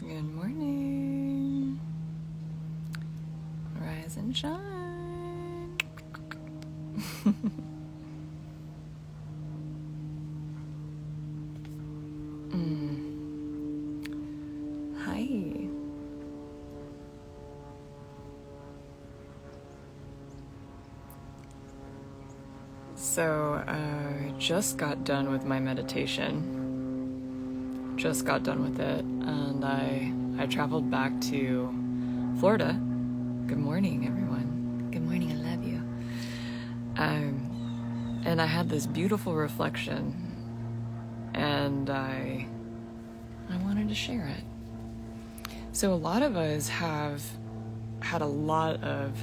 Good morning. Rise and shine. Hi. So, I just got done with my meditation. Just got done with it, and I traveled back to Florida. Good morning, everyone. Good morning, I love you. And I had this beautiful reflection, and I wanted to share it. So a lot of us have had a lot of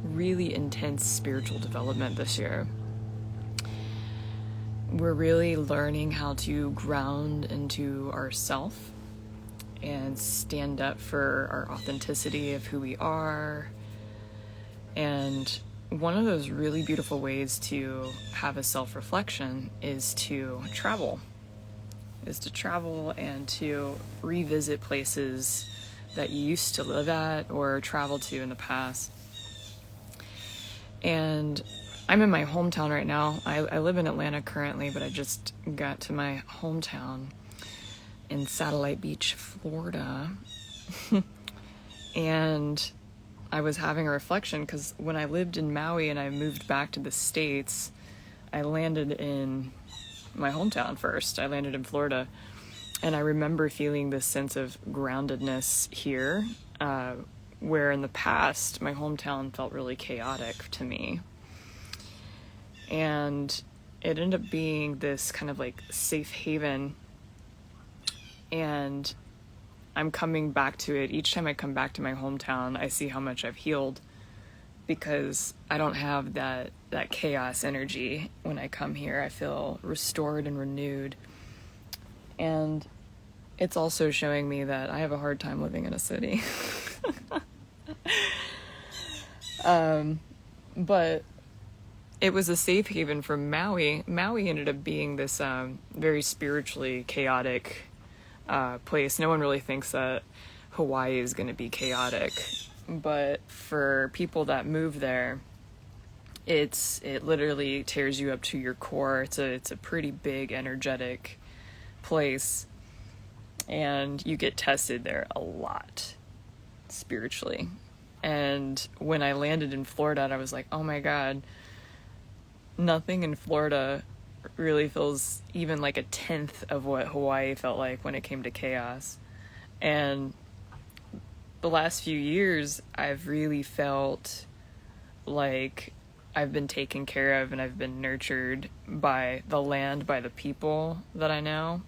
really intense spiritual development this year. We're really learning how to ground into ourself and stand up for our authenticity of who we are. And one of those really beautiful ways to have a self-reflection is to travel. And to revisit places that you used to live at or travel to in the past. And I'm in my hometown right now. I live in Atlanta currently, but I just got to my hometown in Satellite Beach, Florida. And I was having a reflection because when I lived in Maui and I moved back to the States, I landed in my hometown first. I landed in Florida. And I remember feeling this sense of groundedness here, where in the past, my hometown felt really chaotic to me. And it ended up being this kind of like safe haven. And I'm coming back to it. Each time I come back to my hometown, I see how much I've healed because I don't have that chaos energy when I come here. I feel restored and renewed. And it's also showing me that I have a hard time living in a city. But it was a safe haven for Maui. Maui ended up being this very spiritually chaotic place. No one really thinks that Hawaii is going to be chaotic. But for people that move there, it literally tears you up to your core. It's a pretty big, energetic place. And you get tested there a lot spiritually. And when I landed in Florida, I was like, oh my God, nothing in Florida really feels even like a tenth of what Hawaii felt like when it came to chaos. And the last few years, I've really felt like I've been taken care of and I've been nurtured by the land, by the people that I know.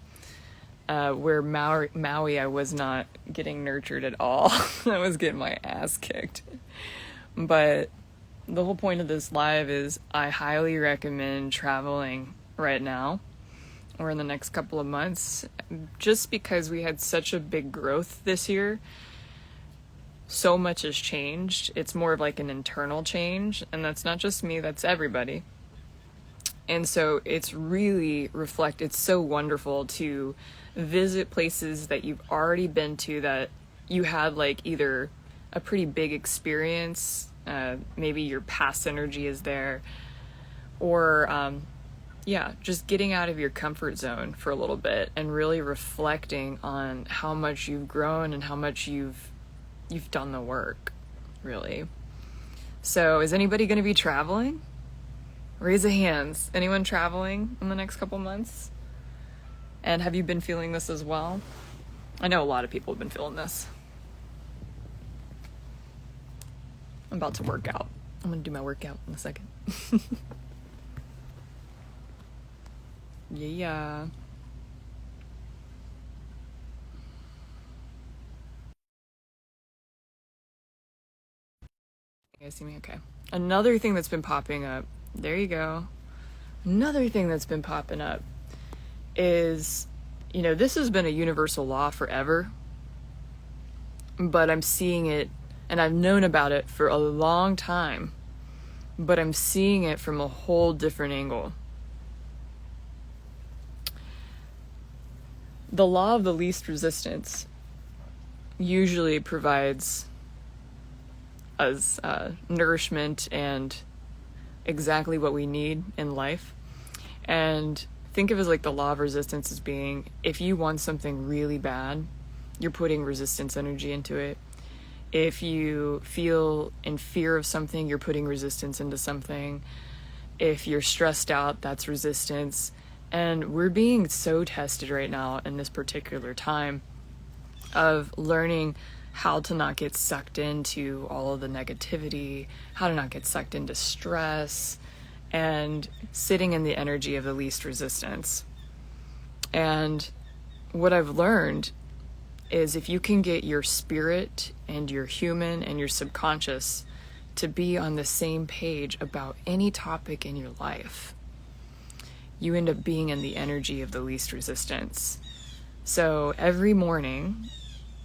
Where Maui, I was not getting nurtured at all. I was getting my ass kicked. But the whole point of this live is I highly recommend traveling right now or in the next couple of months, just because we had such a big growth this year. So much has changed. It's more of like an internal change, and that's not just me, that's everybody. And so it's so wonderful to visit places that you've already been to, that you had like either a pretty big experience, maybe your past energy is there, or just getting out of your comfort zone for a little bit and really reflecting on how much you've grown and how much you've done the work, really. So is anybody going to be traveling? Raise a hands. Anyone traveling in the next couple months? And have you been feeling this as well? I know a lot of people have been feeling this. I'm about to work out. I'm going to do my workout in a second. Yeah. You guys see me? Okay. Another thing that's been popping up. There you go. Another thing that's been popping up is, this has been a universal law forever, but I'm seeing it, and I've known about it for a long time, but I'm seeing it from a whole different angle. The law of the least resistance. usually provides us nourishment and exactly what we need in life. And think of it as like the law of resistance as being, if you want something really bad, you're putting resistance energy into it. If you feel in fear of something, you're putting resistance into something. If you're stressed out, that's resistance. And we're being so tested right now in this particular time of learning how to not get sucked into all of the negativity, how to not get sucked into stress, and sitting in the energy of the least resistance. And what I've learned is if you can get your spirit and your human and your subconscious to be on the same page about any topic in your life, you end up being in the energy of the least resistance. So every morning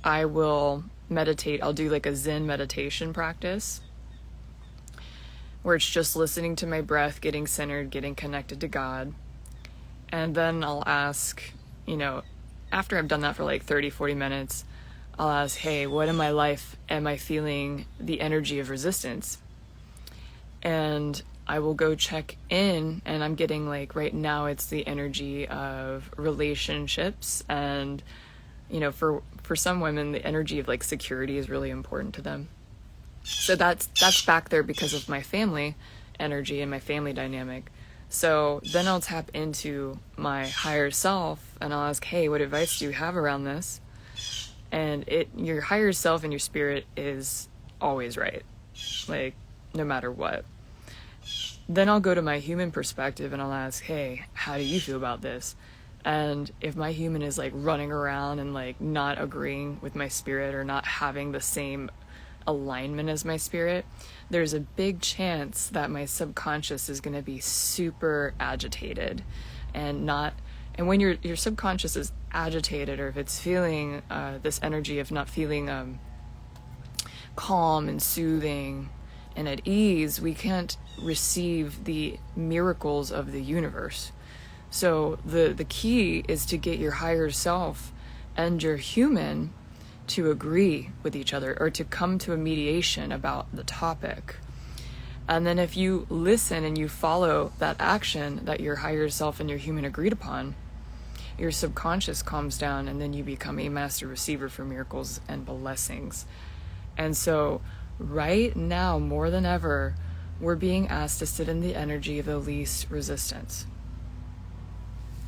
I will meditate. I'll do like a Zen meditation practice where it's just listening to my breath, getting centered, getting connected to God. And then I'll ask, after I've done that for like 30, 40 minutes, I'll ask, hey, what in my life am I feeling the energy of resistance? And I will go check in, and I'm getting like, right now it's the energy of relationships. And, for some women, the energy of like security is really important to them. So that's back there because of my family energy and my family dynamic. So then I'll tap into my higher self and I'll ask, hey, what advice do you have around this? And your higher self and your spirit is always right, like no matter what. Then I'll go to my human perspective and I'll ask, hey, how do you feel about this? And if my human is like running around and like not agreeing with my spirit or not having the same alignment as my spirit, there's a big chance that my subconscious is going to be super agitated and when your subconscious is agitated, or if it's feeling this energy of not feeling calm and soothing and at ease, we can't receive the miracles of the universe. So the key is to get your higher self and your human to agree with each other, or to come to a mediation about the topic. And then if you listen and you follow that action that your higher self and your human agreed upon, your subconscious calms down, and then you become a master receiver for miracles and blessings. And so right now, more than ever, we're being asked to sit in the energy of the least resistance.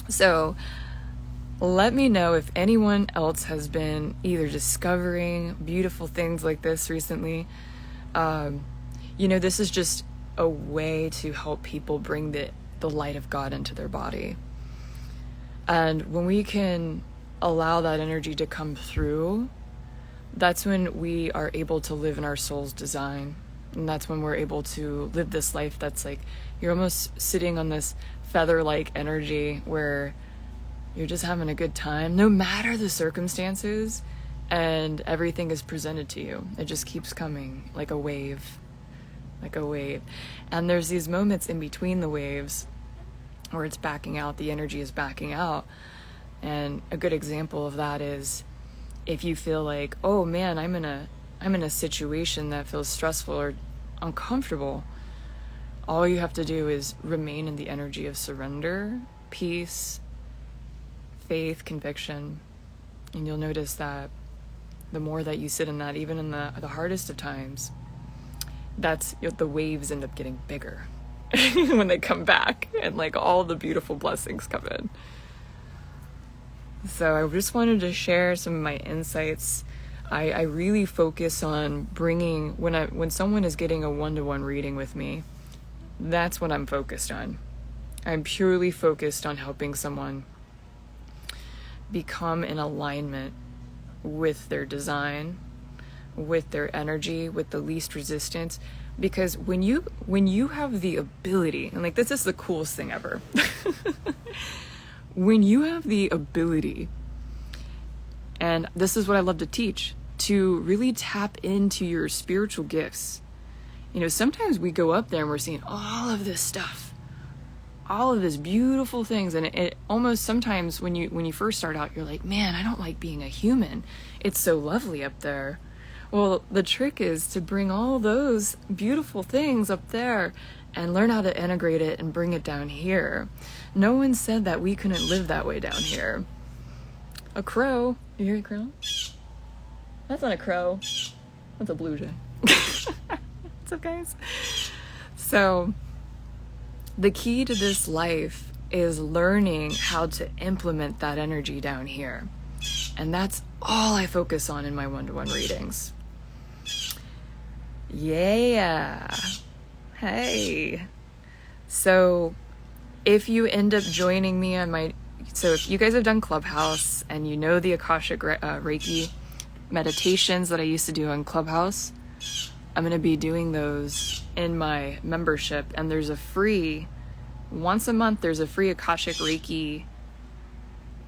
So let me know if anyone else has been either discovering beautiful things like this recently. This is just a way to help people bring the light of God into their body. And when we can allow that energy to come through, that's when we are able to live in our soul's design. And that's when we're able to live this life that's like, you're almost sitting on this feather-like energy where you're just having a good time, no matter the circumstances, and everything is presented to you. It just keeps coming like a wave. And there's these moments in between the waves where it's backing out, the energy is backing out. And a good example of that is if you feel like, oh man, I'm in a situation that feels stressful or uncomfortable, all you have to do is remain in the energy of surrender, peace, faith, conviction. And you'll notice that the more that you sit in that, even in the hardest of times, that's the waves end up getting bigger when they come back, and like all the beautiful blessings come in. So I just wanted to share some of my insights. I really focus on bringing, when someone is getting a one-to-one reading with me, that's what I'm focused on. I'm purely focused on helping someone become in alignment with their design, with their energy, with the least resistance. Because when you have the ability, and like this is the coolest thing ever, when you have the ability, and this is what I love to teach, to really tap into your spiritual gifts. Sometimes we go up there and we're seeing all of this stuff, all of this beautiful things. And it almost sometimes when you first start out, you're like, man, I don't like being a human. It's so lovely up there. Well, the trick is to bring all those beautiful things up there and learn how to integrate it and bring it down here. No one said that we couldn't live that way down here. A crow. You hear a crow? That's not a crow. That's a blue jay. What's up, guys? So, the key to this life is learning how to implement that energy down here. And that's all I focus on in my one-to-one readings. Yeah. Hey. So, if you end up joining me on so if you guys have done Clubhouse and you know the Akashic Reiki meditations that I used to do on Clubhouse, I'm going to be doing those in my membership. And there's once a month, there's a free Akashic Reiki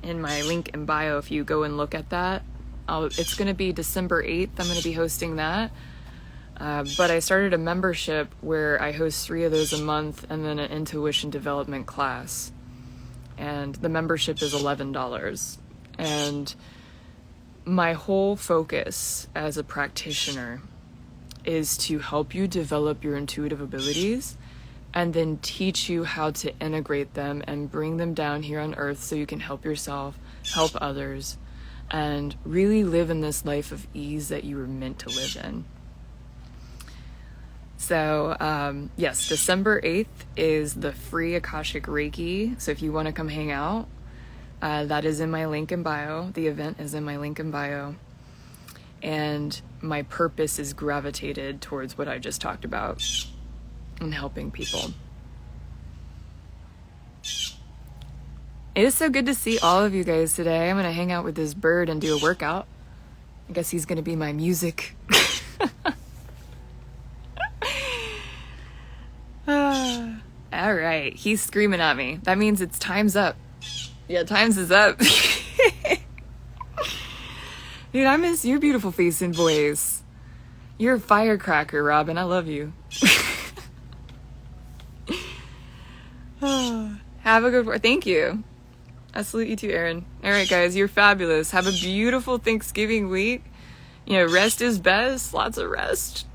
in my link in bio. If you go and look at that, it's going to be December 8th. I'm going to be hosting that. But I started a membership where I host 3 of those a month and then an intuition development class. And the membership is $11. And my whole focus as a practitioner is to help you develop your intuitive abilities and then teach you how to integrate them and bring them down here on earth so you can help yourself, help others, and really live in this life of ease that you were meant to live in. So, yes, December 8th is the free Akashic Reiki. So if you want to come hang out, that is in my link in bio. The event is in my link in bio. And my purpose is gravitated towards what I just talked about and helping people. It is so good to see all of you guys today. I'm going to hang out with this bird and do a workout. I guess he's going to be my music. All right, he's screaming at me. That means it's time's up. Yeah, time's is up. Dude, I miss your beautiful face and voice. You're a firecracker, Robin. I love you. Have a good one. Thank you. I salute you too, Erin. All right, guys, you're fabulous. Have a beautiful Thanksgiving week. You know, rest is best. Lots of rest.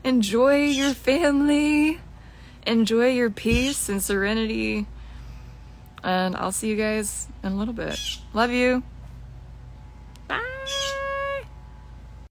Enjoy your family. Enjoy your peace and serenity. And I'll see you guys in a little bit. Love you. Bye.